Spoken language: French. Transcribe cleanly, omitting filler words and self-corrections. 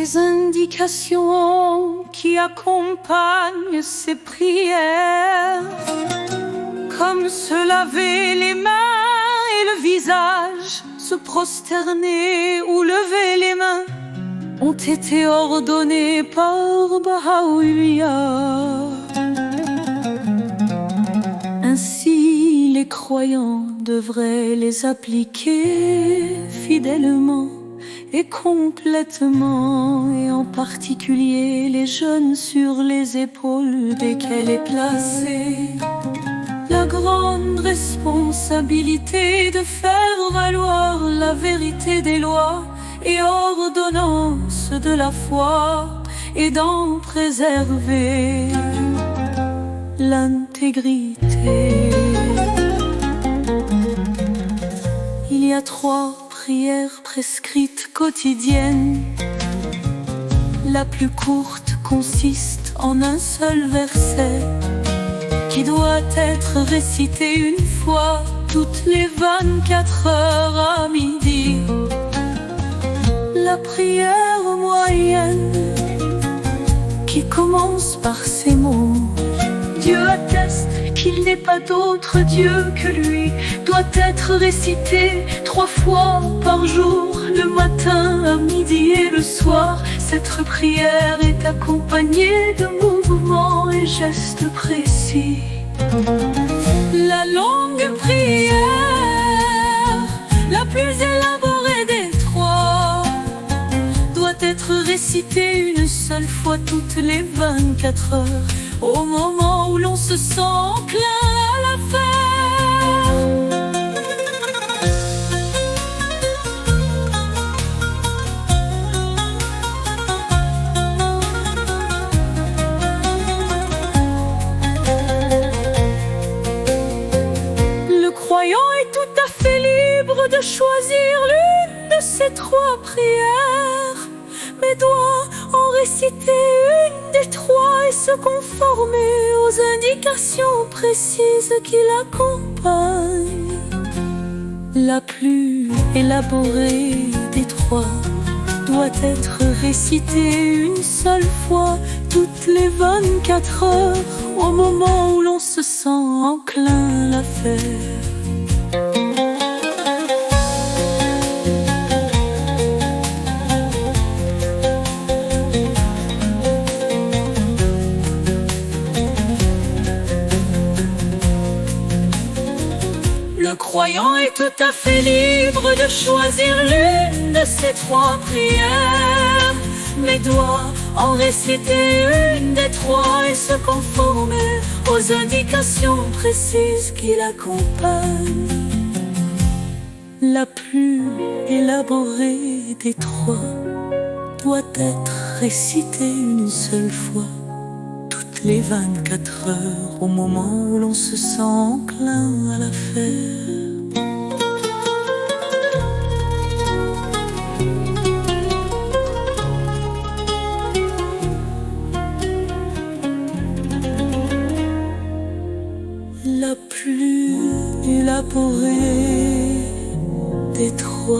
les indications qui accompagnent ces prières, comme se laver les mains et le visage, se prosterner ou lever les mains, ont été ordonnés par Baha'u'llah. Ainsi, les croyants devraient les appliquer fidèlement et complètement, et en particulier les jeunes sur les épaules desquels est placée la grande responsabilité de faire valoir la vérité des lois et ordonnances de la foi et d'en préserver l'intégrité. Il y a 3 prières prescrites quotidiennes. La plus courte consiste en un seul verset qui doit être récité une fois toutes les 24 heures à midi. La prière moyenne qui commence par ces mots: Dieu atteste qu'il n'est pas d'autre Dieu que lui, doit être récité 3 fois par jour, le matin, à midi et le soir. Cette prière est accompagnée de mouvements et gestes précis. La longue prière, la plus élaborée des 3, doit être récitée une seule fois toutes les 24 heures, au moment où l'on se sent enclin à la faire. Le croyant est tout à fait libre de choisir l'une de ces 3 prières, mais doit en réciter une des 3 et se conformer aux indications précises qui l'accompagnent. La plus élaborée des 3 doit être récitée une seule fois toutes les 24 heures, au moment où l'on se sent enclin à la faire. Le croyant est tout à fait libre de choisir l'une de ces 3 prières, mais doit en réciter une des 3 et se conformer aux indications précises qui l'accompagnent. La plus élaborée des 3 doit être récitée une seule fois toutes les 24 heures, au moment où l'on se sent enclin à la faire. La plus élaborée des 3